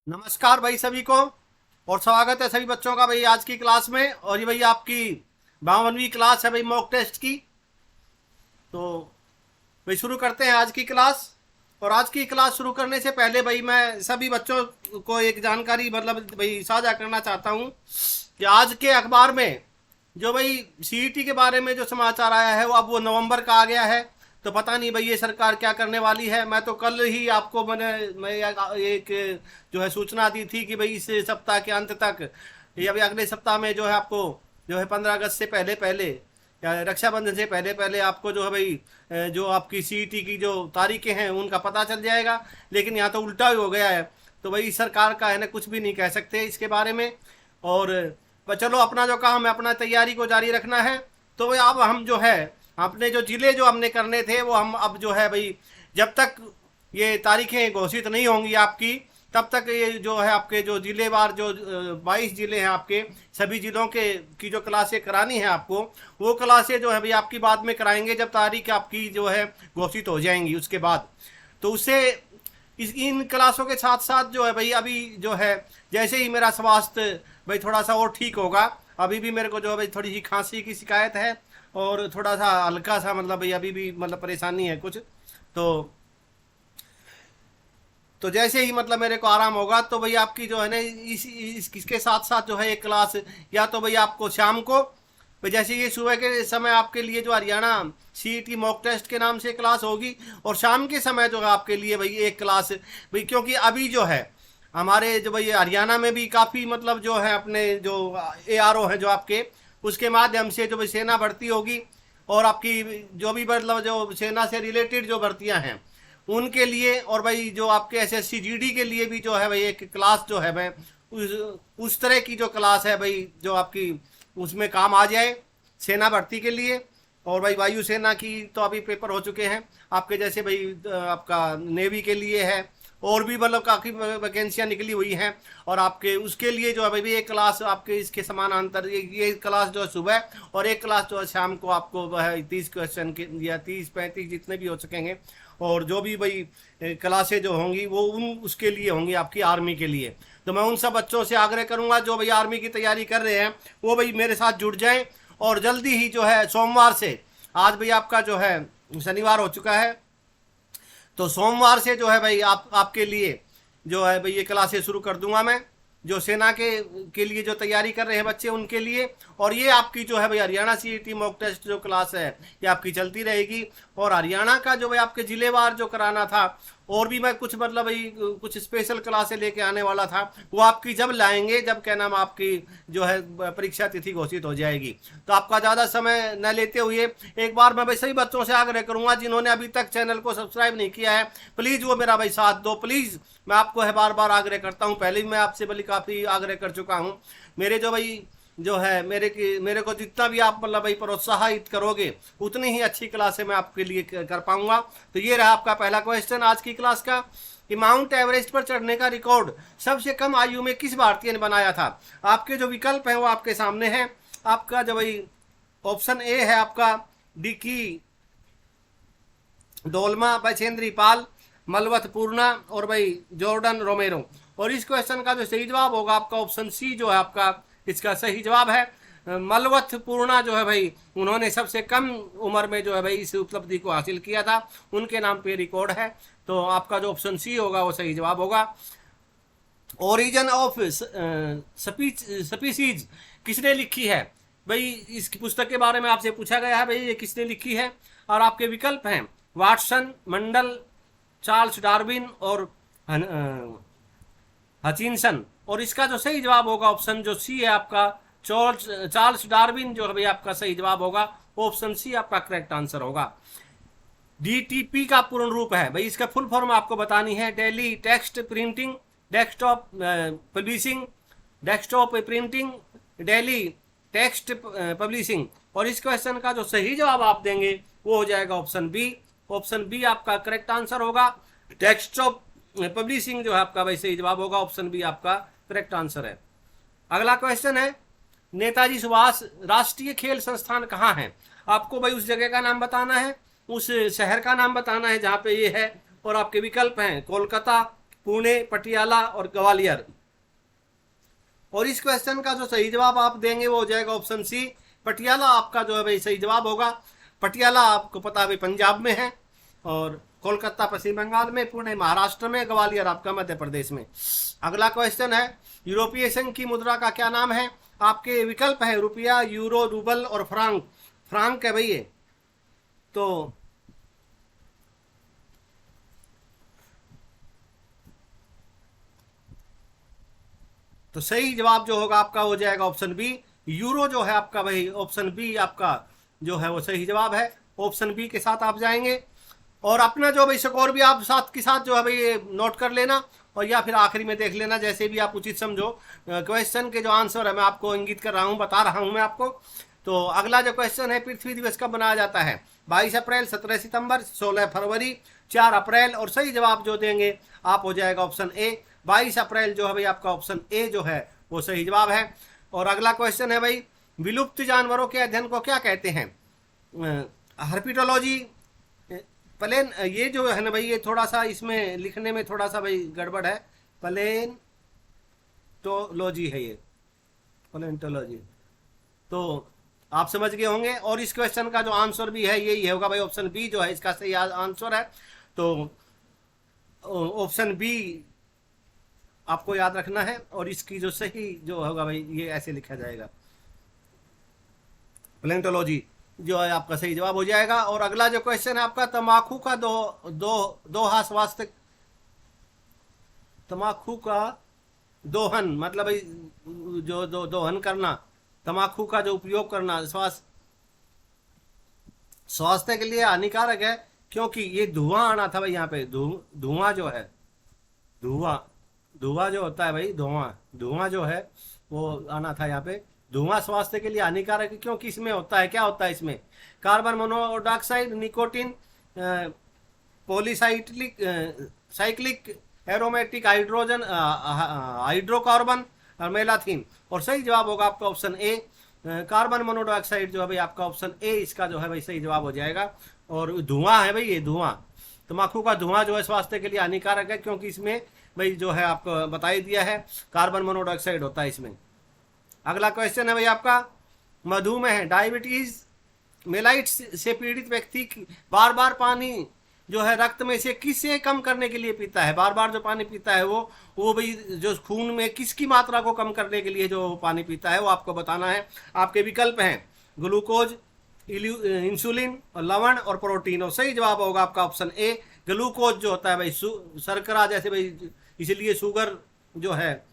नमस्कार भाई सभी को। और स्वागत है सभी बच्चों का भाई आज की क्लास में। और ये भाई आपकी 52वीं क्लास है भाई मॉक टेस्ट की। तो भाई शुरू करते हैं आज की क्लास। और आज की क्लास शुरू करने से पहले भाई मैं सभी बच्चों को एक जानकारी मतलब भाई साझा करना चाहता हूँ कि आज के अखबार में जो भाई सीईटी के बारे में जो समाचार आया है वो अब वो नवंबर का आ गया है। तो पता नहीं भाई ये सरकार क्या करने वाली है। मैं तो कल ही आपको मैं एक जो है सूचना दी थी कि भाई इस सप्ताह के अंत तक या भाई अगले सप्ताह में जो है आपको जो है 15 अगस्त से पहले पहले या रक्षाबंधन से पहले पहले आपको जो है भाई जो आपकी सीईटी की जो तारीखें हैं उनका पता चल जाएगा। लेकिन यहाँ तो उल्टा ही हो गया है। तो भाई सरकार का है ना कुछ भी नहीं कह सकते इसके बारे में। और पर चलो अपना जो काम है अपना तैयारी को जारी रखना है। तो भाई अब हम जो है अपने जो जिले जो हमने करने थे वो हम अब जो है भाई जब तक ये तारीखें घोषित नहीं होंगी आपकी तब तक ये जो है आपके जो जिलेवार जो 22 जिले हैं आपके सभी जिलों के की जो क्लासें करानी है आपको वो क्लासें जो है भाई आपकी बाद में कराएंगे जब तारीख आपकी जो है घोषित हो जाएंगी उसके बाद। तो उससे इन क्लासों के साथ साथ जो है भाई अभी जो है जैसे ही मेरा स्वास्थ्य भाई थोड़ा सा और ठीक होगा। अभी भी मेरे को जो है भाई थोड़ी सी खांसी की शिकायत है और थोड़ा सा हल्का सा मतलब भाई अभी भी मतलब परेशानी है कुछ। तो जैसे ही मतलब मेरे को आराम होगा तो भाई आपकी जो है ना इसके साथ साथ जो है एक क्लास या तो भाई आपको शाम को भाई जैसे ये सुबह के समय आपके लिए जो हरियाणा सीईटी मॉक टेस्ट के नाम से क्लास होगी और शाम के समय जो है आपके लिए भाई एक क्लास भाई क्योंकि अभी जो है हमारे जो भाई हरियाणा में भी काफ़ी मतलब जो है अपने जो एआरओ हैं जो आपके उसके माध्यम से जो भाई सेना भर्ती होगी और आपकी जो भी मतलब जो सेना से रिलेटेड जो भर्तियां हैं उनके लिए और भाई जो आपके एसएससी जीडी के लिए भी जो है भाई एक क्लास जो है भाई उस तरह की जो क्लास है भाई जो आपकी उसमें काम आ जाए सेना भर्ती के लिए। और भाई वायुसेना की तो अभी पेपर हो चुके हैं आपके जैसे भाई आपका नेवी के लिए है और भी मतलब काफ़ी वैकेंसियाँ निकली हुई हैं। और आपके उसके लिए जो है भाई एक क्लास आपके इसके समानांतर ये क्लास जो है सुबह और एक क्लास जो है शाम को आपको वह 30 क्वेश्चन के या 30-35 जितने भी हो सकेंगे और जो भी भाई क्लासें जो होंगी वो उसके लिए होंगी आपकी आर्मी के लिए। तो मैं उन सब बच्चों से आग्रह करूंगा जो भाई आर्मी की तैयारी कर रहे हैं वो भाई मेरे साथ जुड़ जाएं। और जल्दी ही जो है सोमवार से आज भाई आपका जो है शनिवार हो चुका है तो सोमवार से जो है भाई आपके लिए जो है भाई ये क्लासेस शुरू कर दूंगा मैं जो सेना के लिए जो तैयारी कर रहे हैं बच्चे उनके लिए। और ये आपकी जो है भाई हरियाणा सीईटी मॉक टेस्ट जो क्लास है ये आपकी चलती रहेगी। और हरियाणा का जो भाई आपके जिलेवार जो कराना था और भी मैं कुछ मतलब भाई कुछ स्पेशल क्लासें लेके आने वाला था वो आपकी जब लाएंगे जब क्या नाम आपकी जो है परीक्षा तिथि घोषित हो जाएगी। तो आपका ज़्यादा समय न लेते हुए एक बार मैं भाई सभी बच्चों से आग्रह करूंगा जिन्होंने अभी तक चैनल को सब्सक्राइब नहीं किया है प्लीज़ वो मेरा भाई साथ दो प्लीज़। मैं आपको है बार बार आग्रह करता हूँ पहले भी मैं आपसे बल्कि काफ़ी आग्रह कर चुका हूँ। मेरे जो भाई जो है मेरे को जितना भी आप मतलब भाई प्रोत्साहित करोगे उतनी ही अच्छी क्लासें मैं आपके लिए कर पाऊंगा। तो ये रहा आपका पहला क्वेश्चन आज की क्लास का कि माउंट एवरेस्ट पर चढ़ने का रिकॉर्ड सबसे कम आयु में किस भारतीय ने बनाया था। आपके जो विकल्प हैं वो आपके सामने हैं। आपका जो भाई ऑप्शन ए है आपका डिकी डोलमा बछेंद्री पाल मलवथ पूर्णा और भाई जॉर्डन रोमेरो। और इस क्वेश्चन का जो सही जवाब होगा आपका ऑप्शन सी जो है आपका इसका सही जवाब है। मलवथ पूर्णा जो है भाई उन्होंने सबसे कम उम्र में जो है भाई इस उपलब्धि को हासिल किया था उनके नाम पे रिकॉर्ड है। तो आपका जो ऑप्शन सी होगा वो सही जवाब होगा। ओरिजिन ऑफ स्पीसीज किसने लिखी है भाई इस पुस्तक के बारे में आपसे पूछा गया है भाई ये किसने लिखी है। और आपके विकल्प हैं वाटसन मंडल चार्ल्स डार्विन और हचिनसन। और इसका जो सही जवाब होगा ऑप्शन जो सी है आपका चार्ल्स डार्विन जो है भाई आपका सही जवाब होगा। ऑप्शन सी आपका करेक्ट आंसर होगा। डीटीपी का पूर्ण रूप है भाई इसका फुल फॉर्म आपको बतानी है daily text printing desktop publishing desktop printing daily text publishing. और इस क्वेश्चन का जो सही जवाब आप देंगे वो हो जाएगा ऑप्शन बी। ऑप्शन बी आपका करेक्ट आंसर होगा। डेस्कटॉप पब्लिशिंग जो है आपका भाई सही जवाब होगा। ऑप्शन बी आपका करेक्ट आंसर है। अगला क्वेश्चन है नेताजी सुभाष राष्ट्रीय खेल संस्थान कहाँ है। आपको भाई उस जगह का नाम बताना है उस शहर का नाम बताना है जहाँ पे ये है। और आपके विकल्प हैं कोलकाता पुणे, पटियाला और ग्वालियर। और इस क्वेश्चन का जो सही जवाब आप देंगे वो हो जाएगा ऑप्शन सी, पटियाला आपका जो है भाई सही जवाब होगा। पटियाला आपको पता है भाई पंजाब में है, और कोलकाता पश्चिम बंगाल में, पुणे महाराष्ट्र में, ग्वालियर आपका मध्य प्रदेश में। अगला क्वेश्चन है, यूरोपीय संघ की मुद्रा का क्या नाम है? आपके विकल्प है रुपया, यूरो, रूबल और फ्रांक। फ्रांक है भाई ये। तो सही जवाब जो होगा आपका हो जाएगा ऑप्शन बी, यूरो जो है आपका भाई, ऑप्शन बी आपका जो है वो सही जवाब है। ऑप्शन बी के साथ आप जाएंगे। और अपना जो भाई स्कोर भी आप साथ के साथ जो है भाई नोट कर लेना, और या फिर आखिरी में देख लेना, जैसे भी आप उचित समझो। क्वेश्चन के जो आंसर है मैं आपको इंगित कर रहा हूँ, बता रहा हूँ मैं आपको। तो अगला जो क्वेश्चन है, पृथ्वी दिवस कब मनाया जाता है? 22 अप्रैल, 17 सितंबर, 16 फरवरी, 4 अप्रैल। और सही जवाब जो देंगे आप हो जाएगा ऑप्शन ए, 22 अप्रैल जो है भाई आपका ऑप्शन ए जो है वो सही जवाब है। और अगला क्वेश्चन है भाई, विलुप्त जानवरों के अध्ययन को क्या कहते हैं? हर्पिटोलॉजी, प्लेन, ये जो है ना भाई, ये थोड़ा सा इसमें लिखने में थोड़ा सा भाई गड़बड़ है। प्लेन्टोलॉजी है ये, प्लेन्टोलॉजी। तो आप समझ गए होंगे। और इस क्वेश्चन का जो आंसर भी है यही होगा भाई, ऑप्शन बी जो है इसका सही आंसर है। तो ऑप्शन बी आपको याद रखना है, और इसकी जो सही जो होगा भाई ये ऐसे लिखा जाएगा, प्लेन्टोलॉजी जो है आपका सही जवाब हो जाएगा। और अगला जो क्वेश्चन है आपका, तंबाकू का दोहा स्वास्थ्य, तंबाकू का दोहन मतलब भाई जो दोहन करना, तंबाकू का जो उपयोग करना स्वास्थ्य के लिए हानिकारक है, क्योंकि ये धुआं आना था भाई यहाँ पे। धुआं जो है, धुआं जो होता है भाई, धुआं जो है वो आना था यहाँ पे। धुआं स्वास्थ्य के लिए हानिकारक है क्योंकि इसमें होता है, क्या होता है इसमें? Carbon monoxide, nicotine, polycyclic cyclic aromatic hydrocarbon और मेलाथीन। और सही जवाब होगा आपका ऑप्शन ए, कार्बन मोनोऑक्साइड जो है भाई आपका ऑप्शन ए इसका जो है भाई सही जवाब हो जाएगा। और धुआं है भाई ये, धुआं, तंबाकू का धुआं जो है स्वास्थ्य के लिए हानिकारक है, क्योंकि इसमें भाई जो है आपको बता ही दिया है, कार्बन मोनोऑक्साइड होता है इसमें। अगला क्वेश्चन है भाई आपका, मधुमेह, डायबिटीज मेलाइट्स से पीड़ित व्यक्ति बार बार पानी जो है रक्त में से किसे कम करने के लिए पीता है? बार बार जो पानी पीता है वो भाई जो खून में किसकी मात्रा को कम करने के लिए जो पानी पीता है वो आपको बताना है। आपके विकल्प हैं ग्लूकोज, इंसुलिन और लवण और प्रोटीन। और सही जवाब होगा आपका ऑप्शन ए, ग्लूकोज जो होता है भाई शर्करा, जैसे भाई इसलिए शुगर जो है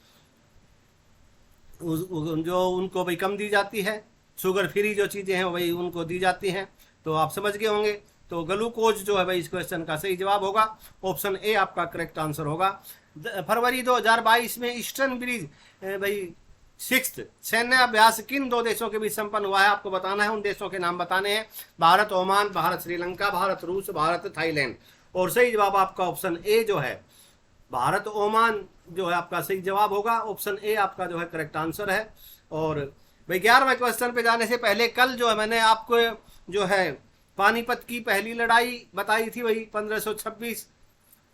जो उनको भाई कम दी जाती है, शुगर फ्री जो चीज़ें हैं भाई उनको दी जाती हैं। तो आप समझ गए होंगे। तो ग्लूकोज जो है भाई इस क्वेश्चन का सही जवाब होगा, ऑप्शन ए आपका करेक्ट आंसर होगा। फरवरी 2022 में ईस्टर्न ब्रिज भाई 6th सैन्य अभ्यास किन 2 देशों के बीच संपन्न हुआ है? आपको बताना है, उन देशों के नाम बताने हैं, भारत ओमान, भारत श्रीलंका, भारत रूस, भारत थाईलैंड। और सही जवाब आपका ऑप्शन ए जो है भारत ओमान जो है आपका सही जवाब होगा, ऑप्शन ए आपका जो है करेक्ट आंसर है। और भाई 11वें क्वेश्चन पे जाने से पहले कल जो है मैंने आपको जो है पानीपत की पहली लड़ाई बताई थी वही 1526,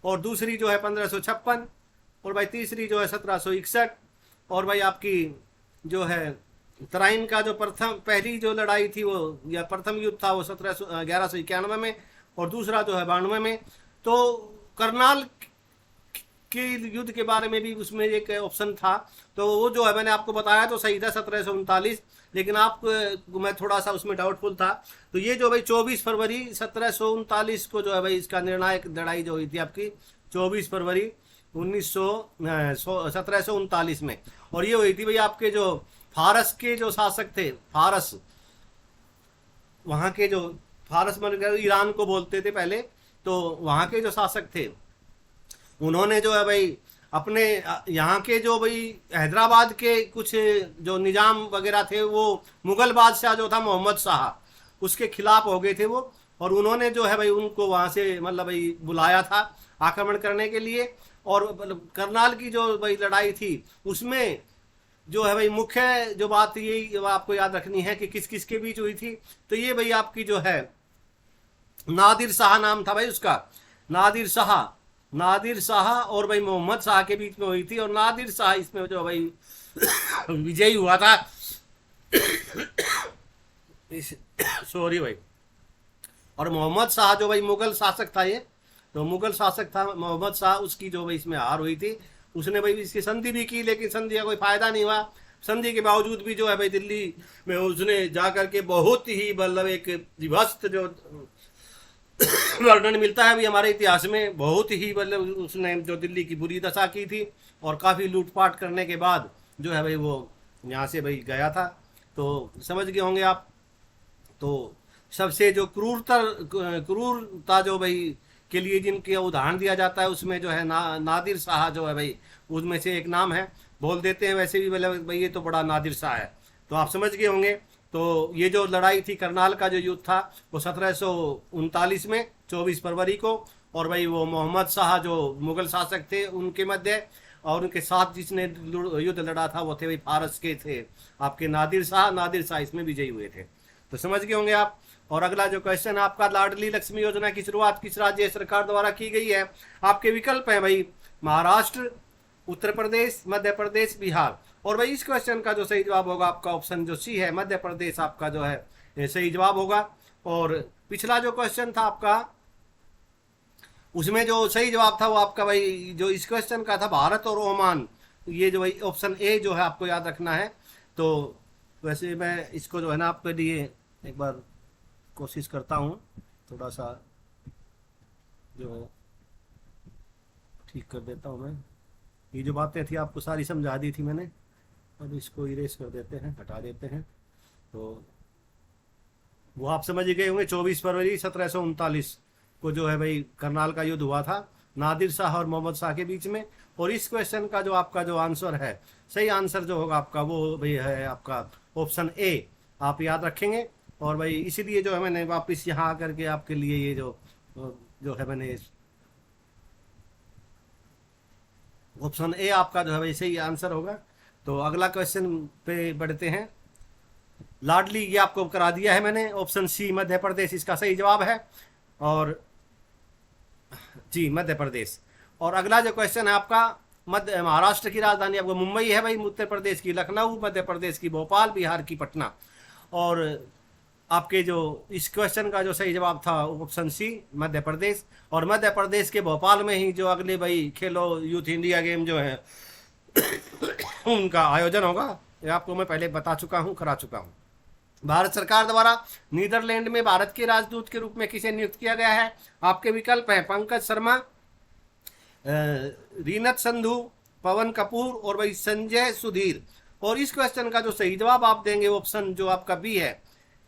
और दूसरी जो है 1556, और भाई तीसरी जो है 1761, और भाई आपकी जो है तराइन का जो पहली जो लड़ाई थी वो या प्रथम युद्ध था वो 1191 में, और दूसरा जो है 92 में। तो करनाल के युद्ध के बारे में भी उसमें एक ऑप्शन था, तो वो जो है मैंने आपको बताया तो सही था 1739, लेकिन आप मैं थोड़ा सा उसमें डाउटफुल था। तो ये जो भाई 24 फरवरी 1739 को जो है भाई इसका निर्णायक लड़ाई जो हुई थी आपकी 24 फरवरी 1739 में, और ये हुई थी भाई आपके जो फारस के जो शासक थे, फारस, वहाँ के जो फारस मतलब ईरान को बोलते थे पहले, तो वहाँ के जो शासक थे उन्होंने जो है भाई अपने यहाँ के जो भाई हैदराबाद के कुछ जो निजाम वगैरह थे वो मुगल बादशाह जो था मोहम्मद शाह उसके खिलाफ हो गए थे वो, और उन्होंने जो है भाई उनको वहाँ से मतलब भाई बुलाया था आक्रमण करने के लिए। और करनाल की जो भाई लड़ाई थी उसमें जो है भाई मुख्य जो बात यही आपको याद रखनी है कि किस किस के बीच हुई थी। तो ये भाई आपकी जो है नादिर शाह नाम था भाई उसका, नादिर शाह नादिर शाह और भाई मोहम्मद शाह के बीच में हुई थी, और नादिर शाह इसमें जो भाई विजयी हुआ था। सॉरी भाई। और मोहम्मद शाह जो भाई मुगल शासक था, ये तो मुगल शासक था मोहम्मद शाह, उसकी जो भाई इसमें हार हुई थी। उसने भाई इसकी संधि भी की, लेकिन संधि का कोई फायदा नहीं हुआ। संधि के बावजूद भी जो है भाई दिल्ली में उसने जा करके बहुत ही मतलब एक विभत्स जो वर्णन मिलता है भी हमारे इतिहास में, बहुत ही मतलब उसने जो दिल्ली की बुरी दशा की थी, और काफ़ी लूटपाट करने के बाद जो है भाई वो यहाँ से भाई गया था। तो समझ गए होंगे आप। तो सबसे जो क्रूरता जो भाई के लिए जिनके उदाहरण दिया जाता है, उसमें जो है नादिर शाह जो है भाई, उसमें से एक नाम है। बोल देते हैं वैसे भी मतलब भाई ये तो बड़ा नादिर शाह है, तो आप समझ गए होंगे। तो ये जो लड़ाई थी करनाल का जो युद्ध था, वो 1739 में 24 फरवरी को, और भाई वो मोहम्मद शाह जो मुगल शासक थे उनके मध्य, और उनके साथ जिसने युद्ध लड़ा था वो थे भाई फारस के थे आपके नादिर शाह इसमें विजयी हुए थे। तो समझ गए होंगे आप। और अगला जो क्वेश्चन है आपका, लाडली लक्ष्मी योजना की शुरुआत किस राज्य सरकार द्वारा की गई है? आपके विकल्प हैं भाई महाराष्ट्र, उत्तर प्रदेश, मध्य प्रदेश, बिहार। और भाई इस क्वेश्चन का जो सही जवाब होगा आपका ऑप्शन जो सी है, मध्य प्रदेश आपका जो है ये सही जवाब होगा। और पिछला जो क्वेश्चन था आपका, उसमें जो सही जवाब था वो आपका भाई जो इस क्वेश्चन का था भारत और ओमान, ये जो भाई ऑप्शन ए जो है आपको याद रखना है। तो वैसे मैं इसको जो है ना आपके लिए एक बार कोशिश करता हूँ थोड़ा सा जो ठीक कर देता हूँ मैं। ये जो बातें थी आपको सारी समझा दी थी मैंने, अब इसको इरेज कर देते हैं, हटा देते हैं। तो वो आप समझ गए होंगे, 24 फरवरी 1739 को जो है भाई करनाल का युद्ध हुआ था नादिर शाह और मोहम्मद शाह के बीच में। और इस क्वेश्चन का जो आपका जो आंसर है, सही आंसर जो होगा आपका वो भाई है आपका ऑप्शन ए, आप याद रखेंगे। और भाई इसीलिए जो है मैंने वापस यहाँ आकर के आपके लिए ये जो है मैंने ऑप्शन ए आपका जो है भाई सही आंसर होगा। तो अगला क्वेश्चन पे बढ़ते हैं। लाडली ये आपको करा दिया है मैंने, ऑप्शन सी मध्य प्रदेश इसका सही जवाब है। और जी मध्य प्रदेश। और अगला जो क्वेश्चन है आपका, मध्य महाराष्ट्र की राजधानी आपको मुंबई है भाई, उत्तर प्रदेश की लखनऊ, मध्य प्रदेश की भोपाल, बिहार की पटना। और आपके जो इस क्वेश्चन का जो सही जवाब था ऑप्शन सी मध्य प्रदेश। और मध्य प्रदेश के भोपाल में ही जो अगले भाई खेलो यूथ इंडिया गेम जो है उनका आयोजन होगा, ये आपको मैं पहले बता चुका हूँ, करा चुका हूँ। भारत सरकार द्वारा नीदरलैंड में भारत के राजदूत के रूप में किसे नियुक्त किया गया है? आपके विकल्प हैं पंकज शर्मा, रीनत संधू, पवन कपूर और भाई संजय सुधीर। और इस क्वेश्चन का जो सही जवाब आप देंगे ऑप्शन जो आपका बी है,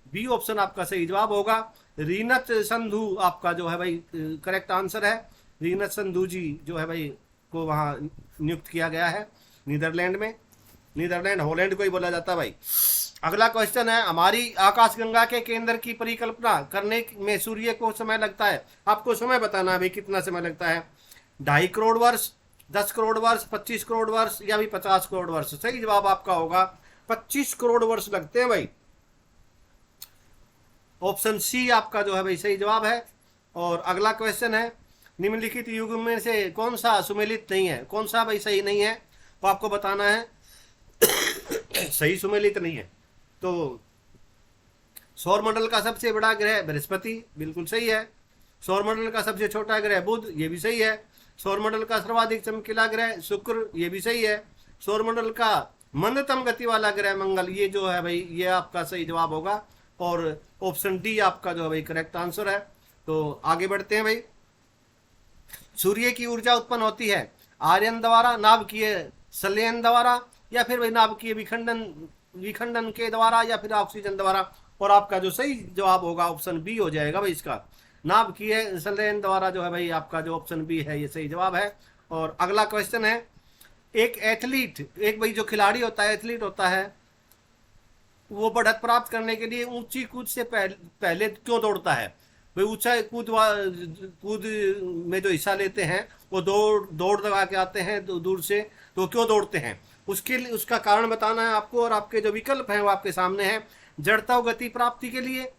बी ऑप्शन आपका सही जवाब होगा। रीनत संधू आपका जो है भाई करेक्ट आंसर है। रीनत संधू जी जो है भाई को वहाँ नियुक्त किया गया है नीदरलैंड में। नीदरलैंड हॉलैंड को ही बोला जाता है भाई। अगला क्वेश्चन है, हमारी आकाशगंगा के केंद्र की परिकल्पना करने में सूर्य को समय लगता है? आपको समय बताना है भाई कितना समय लगता है। 2.5 करोड़ वर्ष, 10 करोड़ वर्ष, 25 करोड़ वर्ष या भी 50 करोड़ वर्ष। सही जवाब आपका होगा 25 करोड़ वर्ष लगते हैं भाई। ऑप्शन सी आपका जो है भाई सही जवाब है। और अगला क्वेश्चन है, निम्नलिखित युग में से कौन सा सुमेलित नहीं है? कौन सा भाई सही नहीं है तो आपको बताना है। सही सुमेलित नहीं है तो सौरमंडल का सबसे बड़ा ग्रह बृहस्पति, बिल्कुल सही है। सौरमंडल का सबसे छोटा ग्रह बुध, ये भी सही है। सौरमंडल का सर्वाधिक चमकीला ग्रह शुक्र, ये भी सही है। सौरमंडल का मंदतम गति वाला ग्रह मंगल, ये जो है भाई ये आपका सही जवाब होगा। और ऑप्शन डी आपका जो है भाई करेक्ट आंसर है। तो आगे बढ़ते हैं भाई। सूर्य की ऊर्जा उत्पन्न होती है आर्यन द्वारा, नाभिकीय संलयन द्वारा, या फिर भाई नाभिकीय विखंडन के द्वारा, या फिर ऑक्सीजन द्वारा। और आपका जो सही जवाब होगा ऑप्शन बी हो जाएगा भाई इसका, नाभिकीय संलयन द्वारा जो है भाई आपका जो ऑप्शन बी है ये सही जवाब है। और अगला क्वेश्चन है, एक एथलीट, एक भाई जो खिलाड़ी होता है, एथलीट होता है, वो बढ़त प्राप्त करने के लिए ऊंची कूद से पहले क्यों दौड़ता है? भाई ऊंचा कूद में जो हिस्सा लेते हैं वो दौड़ लगा के आते हैं दूर से, तो क्यों दौड़ते हैं उसके लिए उसका कारण बताना है आपको। और आपके जो विकल्प हैं वो आपके सामने हैं। जड़ता गति प्राप्ति के लिए,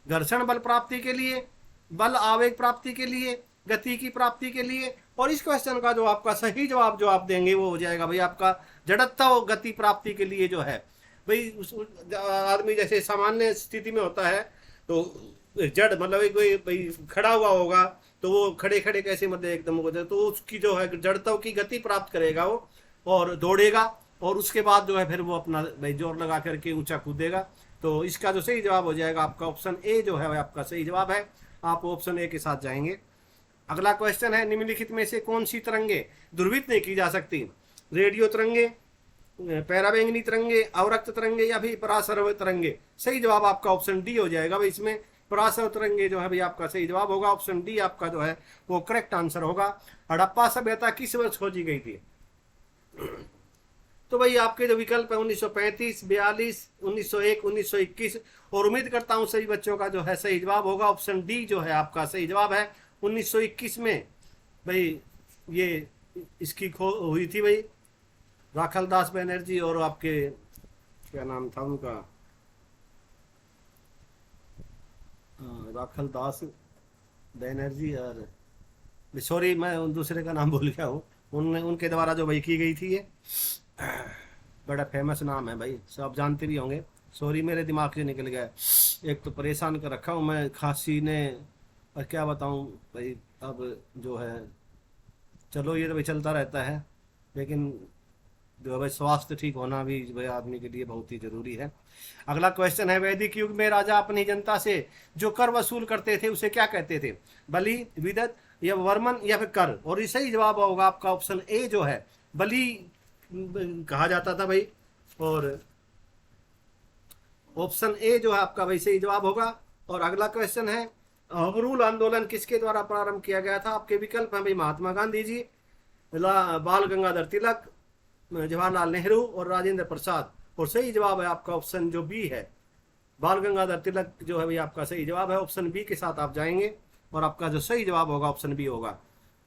घर्षण बल प्राप्ति के लिए, बल आवेग प्राप्ति के लिए, गति की प्राप्ति के लिए, और इस क्वेश्चन का जो आपका सही जवाब जो आप देंगे वो हो जाएगा भाई आपका जड़त्व गति प्राप्ति के लिए जो है भाई आदमी जैसे सामान्य स्थिति में होता है तो जड़ मतलब कोई भाई खड़ा हुआ होगा तो वो खड़े खड़े कैसे मतलब एकदम हो जाए, तो उसकी जो है जड़त्व की गति प्राप्त करेगा वो और दौड़ेगा और उसके बाद जो है फिर वो अपना भाई जोर लगा करके ऊंचा कूदेगा। तो इसका जो सही जवाब हो जाएगा आपका ऑप्शन ए जो है आपका सही जवाब है। आप ऑप्शन ए के साथ जाएंगे। अगला क्वेश्चन है, निम्नलिखित में से कौन सी तरंगे ध्रुवित नहीं की जा सकती? रेडियो तरंगे, पैराबैंगनी तरंगे, अवरक्त तरंगे या फिर परासरव तरंगे? सही जवाब आपका ऑप्शन डी हो जाएगा भाई। इसमें परासरव तरंगे जो है भाई आपका सही जवाब होगा। ऑप्शन डी आपका जो है वो करेक्ट आंसर होगा। हड़प्पा सभ्यता किस वर्ष खोजी गई थी? तो भाई आपके जो विकल्प है 1935, 42, 1901, 1921 और उम्मीद करता हूं सभी बच्चों का जो है सही जवाब होगा। ऑप्शन डी जो है आपका सही जवाब है। 1921 में भाई ये इसकी खो हुई थी भाई। राखल दास बनर्जी और आपके क्या नाम था उनका, राखल दास बनर्जी और सॉरी मैं दूसरे का नाम भूल गया हूँ। उनके द्वारा जो भाई की गई थी ये बड़ा फेमस नाम है भाई, सब जानते भी होंगे। सॉरी मेरे दिमाग से निकल गया, एक तो परेशान कर रखा हूँ मैं खांसी ने और क्या बताऊँ भाई। अब जो है चलो ये तो भाई चलता रहता है, लेकिन जो है भाई स्वास्थ्य ठीक होना भी भाई आदमी के लिए बहुत ही जरूरी है। अगला क्वेश्चन है, वैदिक युग में राजा अपनी जनता से जो कर वसूल करते थे उसे क्या कहते थे? बलि, विदत या वर्मन या फिर कर? और ये सही जवाब होगा आपका ऑप्शन ए जो है बलि कहा जाता था भाई। और ऑप्शन ए जो है आपका भाई सही जवाब होगा। और अगला क्वेश्चन है, होम आंदोलन किसके द्वारा प्रारंभ किया गया था? आपके विकल्प हैं भाई महात्मा गांधी जी, बाल गंगाधर तिलक, जवाहरलाल नेहरू और राजेंद्र प्रसाद। और सही जवाब है आपका ऑप्शन जो बी है, बाल गंगाधर तिलक जो है भाई आपका सही जवाब है। ऑप्शन बी के साथ आप जाएंगे और आपका जो सही जवाब होगा ऑप्शन बी होगा।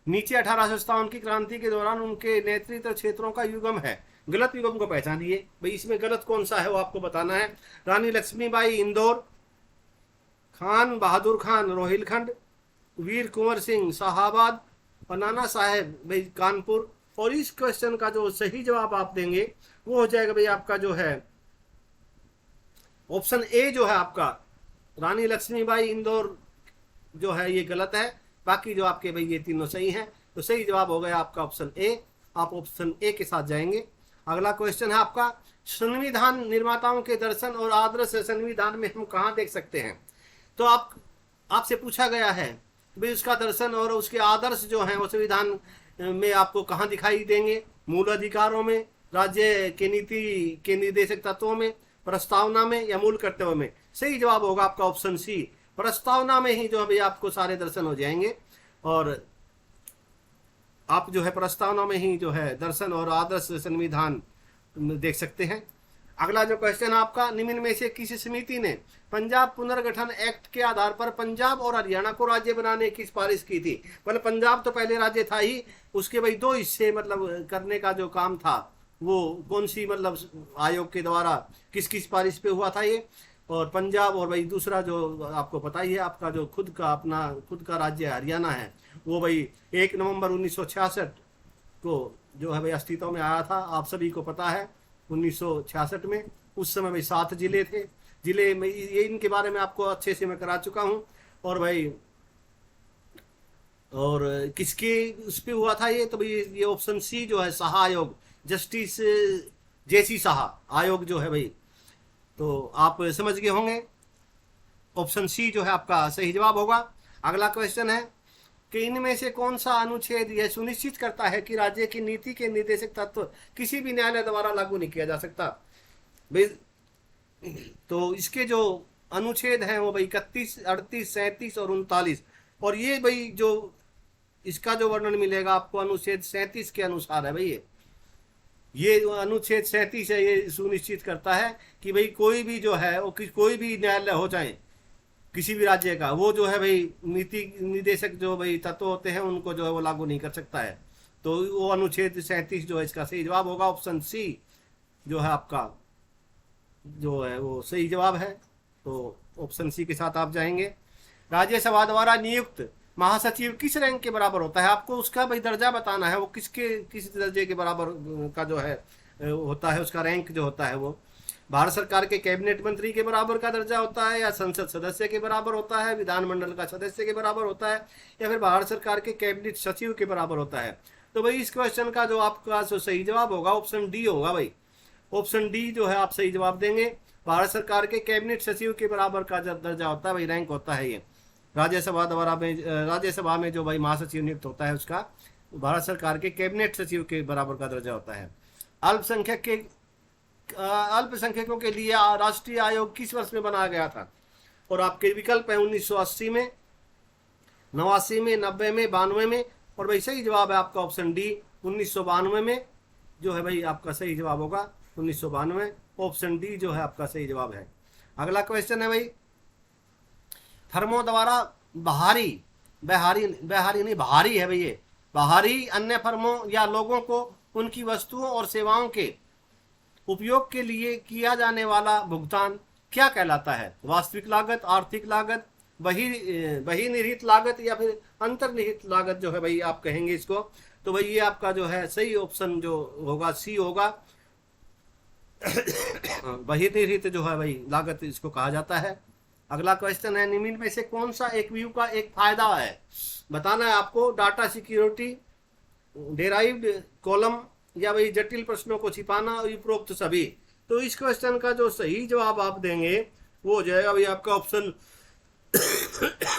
नीचे 1857 की क्रांति के दौरान उनके नेतृत्व क्षेत्रों का युगम है, गलत युगम को पहचानिए भाई। इसमें गलत कौन सा है वो आपको बताना है। रानी लक्ष्मीबाई इंदौर, खान बहादुर खान रोहिलखंड, वीर कुंवर सिंह शाहाबाद और नाना साहेब भाई कानपुर। और इस क्वेश्चन का जो सही जवाब आप देंगे वो हो जाएगा भाई आपका जो है ऑप्शन ए जो है आपका रानी लक्ष्मीबाई इंदौर जो है ये गलत है। बाकी जो आपके भाई ये तीनों सही हैं। तो सही जवाब हो गया आपका ऑप्शन ए। आप ऑप्शन ए के साथ जाएंगे। अगला क्वेश्चन है आपका, संविधान निर्माताओं के दर्शन और आदर्श संविधान में हम कहाँ देख सकते हैं? तो आपसे पूछा गया है भाई उसका दर्शन और उसके आदर्श जो हैं वो संविधान में आपको कहाँ दिखाई देंगे? मूल अधिकारों में, राज्य के नीति के निर्देशक तत्वों में, प्रस्तावना में या मूल कर्तव्य में? सही जवाब होगा आपका ऑप्शन सी, प्रस्तावना में ही जो है भाई आपको सारे दर्शन हो जाएंगे। और आप जो है प्रस्तावना में ही जो है दर्शन और आदर्श संविधान देख सकते हैं। अगला जो क्वेश्चन है आपका, निम्न में से किसी समिति ने पंजाब पुनर्गठन एक्ट के आधार पर पंजाब और हरियाणा को राज्य बनाने की सिफारिश की थी? मतलब पंजाब तो पहले राज्य था ही, उसके भाई दो हिस्से मतलब करने का जो काम था वो कौन सी मतलब आयोग के द्वारा किसकी सिफारिश पे हुआ था ये? और पंजाब और भाई दूसरा जो आपको पता ही है आपका जो खुद का राज्य हरियाणा है वो भाई 1 नवंबर 1966 को जो है भाई अस्तित्व में आया था। आप सभी को पता है 1966 में उस समय भाई 7 जिले थे। जिले में ये इनके बारे में आपको अच्छे से मैं करा चुका हूँ। और भाई और किसके उस पर हुआ था ये? तो भाई ये ऑप्शन सी जो है साहा आयोग, जस्टिस जेसी साहा आयोग जो है भाई। तो आप समझ गए होंगे ऑप्शन सी जो है आपका सही जवाब होगा। अगला क्वेश्चन है कि इनमें से कौन सा अनुच्छेद यह सुनिश्चित करता है कि राज्य की नीति के निर्देशक तत्व किसी भी न्यायालय द्वारा लागू नहीं किया जा सकता? भाई तो इसके जो अनुच्छेद हैं वो भाई 31, 38, 37 और 39। और ये भाई जो इसका जो वर्णन मिलेगा आपको अनुच्छेद 37 के अनुसार है भाई। ये अनुच्छेद 37 है, ये सुनिश्चित करता है कि भाई कोई भी जो है वो कोई भी न्यायालय हो जाए किसी भी राज्य का, वो जो है भाई नीति निर्देशक जो भाई तत्व होते हैं उनको जो है वो लागू नहीं कर सकता है। तो वो अनुच्छेद 37 जो है इसका सही जवाब होगा। ऑप्शन सी जो है आपका जो है वो सही जवाब है। तो ऑप्शन सी के साथ आप जाएंगे। राज्यसभा द्वारा नियुक्त महासचिव किस रैंक के बराबर होता है, आपको उसका भाई दर्जा बताना है, वो किस दर्जे के बराबर का जो है होता है, उसका रैंक जो होता है वो भारत सरकार के कैबिनेट मंत्री के बराबर का दर्जा होता है, या संसद सदस्य के बराबर होता है, विधानमंडल का सदस्य के बराबर होता है, या फिर भारत सरकार के कैबिनेट सचिव के बराबर होता है। तो भाई इस क्वेश्चन का जो आपका जो सही जवाब होगा ऑप्शन डी होगा भाई। ऑप्शन डी जो है आप सही जवाब देंगे। भारत सरकार के कैबिनेट सचिव के बराबर का दर्जा होता है भाई, रैंक होता है ये। राज्यसभा में जो भाई महासचिव नियुक्त होता है उसका भारत सरकार के कैबिनेट सचिव के बराबर का दर्जा होता है। अल्पसंख्यकों के लिए राष्ट्रीय आयोग किस वर्ष में बनाया गया था, और आपके विकल्प है 1980 में, 89 में, 90 में, 92 में, और भाई सही जवाब है आपका ऑप्शन डी 1992 में जो है भाई आपका सही जवाब होगा 1992। ऑप्शन डी जो है आपका सही जवाब है। अगला क्वेश्चन है भाई, फर्मों द्वारा बाहरी नहीं बाहरी है भाई ये, बाहरी अन्य फर्मों या लोगों को उनकी वस्तुओं और सेवाओं के उपयोग के लिए किया जाने वाला भुगतान क्या कहलाता है? वास्तविक लागत, आर्थिक लागत, बहिर्निहित लागत, या फिर अंतर्निहित लागत जो है भाई आप कहेंगे इसको। तो भाई ये आपका जो है सही ऑप्शन जो होगा सी होगा। बहिर्निहित जो है भाई लागत इसको कहा जाता है। अगला क्वेश्चन है, निम्न में से कौन सा एक व्यू का एक फायदा है, बताना है आपको। डाटा सिक्योरिटी, डेराइव्ड कॉलम, या भाई जटिल प्रश्नों को छिपाना, और उपरोक्त सभी। तो इस क्वेश्चन का जो सही जवाब आप देंगे वो हो जाएगा भाई आपका ऑप्शन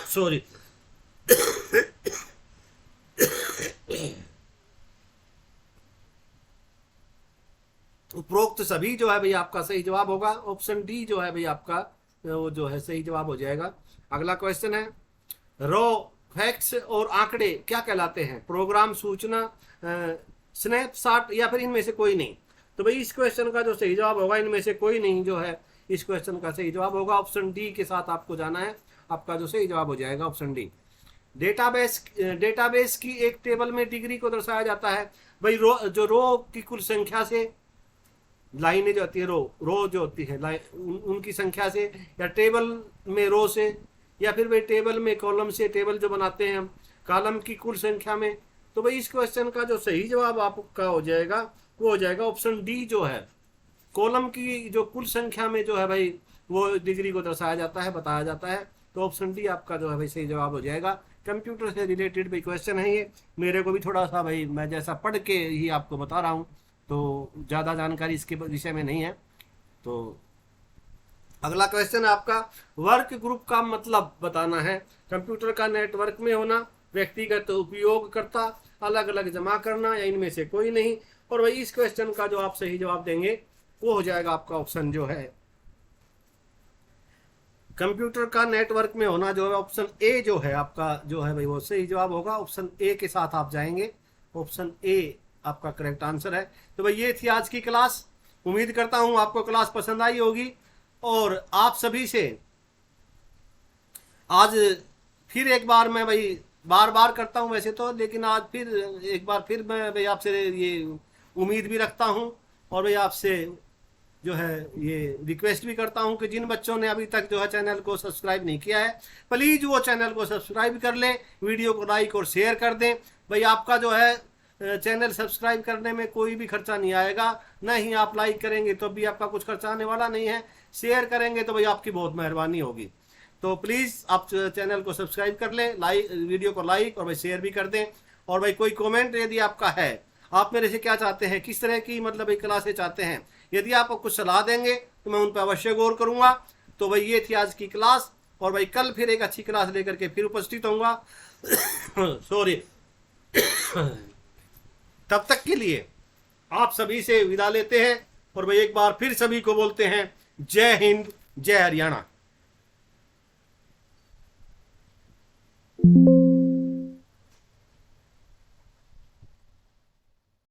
सॉरी उपरोक्त सभी जो है भाई आपका सही जवाब होगा। ऑप्शन डी जो है भाई आपका वो जो है सही जवाब हो जाएगा। अगला क्वेश्चन है, रॉ फैक्ट्स और आंकड़े क्या कहलाते हैं? प्रोग्राम, सूचना, स्नैपशॉट, या फिर इनमें से कोई नहीं। तो भाई इस क्वेश्चन का जो सही जवाब होगा इनमें से कोई नहीं जो है इस क्वेश्चन का सही जवाब होगा। ऑप्शन डी के साथ आपको जाना है, आपका जो सही जवाब हो जाएगा ऑप्शन डी। डेटाबेस की एक टेबल में डिग्री को दर्शाया जाता है भाई रो की कुल संख्या से, लाइनें जो होती है रो जो होती है उनकी संख्या से, या टेबल में रो से, या फिर भाई टेबल में कॉलम से, टेबल जो बनाते हैं हम कॉलम की कुल संख्या में। तो भाई इस क्वेश्चन का जो सही जवाब आपका हो जाएगा वो हो जाएगा ऑप्शन डी जो है, कॉलम की जो कुल संख्या में जो है भाई वो डिग्री को दर्शाया जाता है, बताया जाता है। तो ऑप्शन डी आपका जो है भाई सही जवाब हो जाएगा। कंप्यूटर से रिलेटेड भाई क्वेश्चन है ये, मेरे को भी थोड़ा सा भाई मैं जैसा पढ़ के ही आपको बता रहा हूँ, तो ज़्यादा जानकारी इसके विषय में नहीं है। तो अगला क्वेश्चन है आपका, वर्क ग्रुप का मतलब बताना है। कंप्यूटर का नेटवर्क में होना, व्यक्तिगत उपयोगकर्ता, अलग अलग जमा करना, या इनमें से कोई नहीं। और भाई इस क्वेश्चन का जो आप सही जवाब देंगे वो हो जाएगा आपका ऑप्शन जो है कंप्यूटर का नेटवर्क में होना जो है ऑप्शन ए जो है आपका जो है भाई वो सही जवाब होगा। ऑप्शन ए के साथ आप जाएंगे, ऑप्शन ए आपका करेक्ट आंसर है। तो भाई ये थी आज की क्लास। उम्मीद करता हूं आपको क्लास पसंद आई होगी, और आप सभी से आज फिर एक बार मैं भाई बार बार करता हूं वैसे तो, लेकिन आज फिर एक बार फिर मैं भाई आपसे ये उम्मीद भी रखता हूं, और भाई आपसे जो है ये रिक्वेस्ट भी करता हूं कि जिन बच्चों ने अभी तक जो है चैनल को सब्सक्राइब नहीं किया है प्लीज़ वो चैनल को सब्सक्राइब कर लें, वीडियो को लाइक और शेयर कर दें। भाई आपका जो है चैनल सब्सक्राइब करने में कोई भी खर्चा नहीं आएगा, न ही आप लाइक करेंगे तो भी आपका कुछ खर्चा आने वाला नहीं है, शेयर करेंगे तो भाई आपकी बहुत मेहरबानी होगी। तो प्लीज़ आप चैनल को सब्सक्राइब कर लें, वीडियो को लाइक और भाई शेयर भी कर दें। और भाई कोई कमेंट यदि आपका है, आप मेरे से क्या चाहते हैं, किस तरह की मतलब एक क्लासें चाहते हैं, यदि आप कुछ सलाह देंगे तो मैं उन पर अवश्य गौर करूँगा। तो भाई ये थी आज की क्लास, और भाई कल फिर एक अच्छी क्लास लेकर के फिर उपस्थित होऊंगा। सॉरी। तब तक के लिए आप सभी से विदा लेते हैं, और भाई एक बार फिर सभी को बोलते हैं जय हिंद, जय हरियाणा।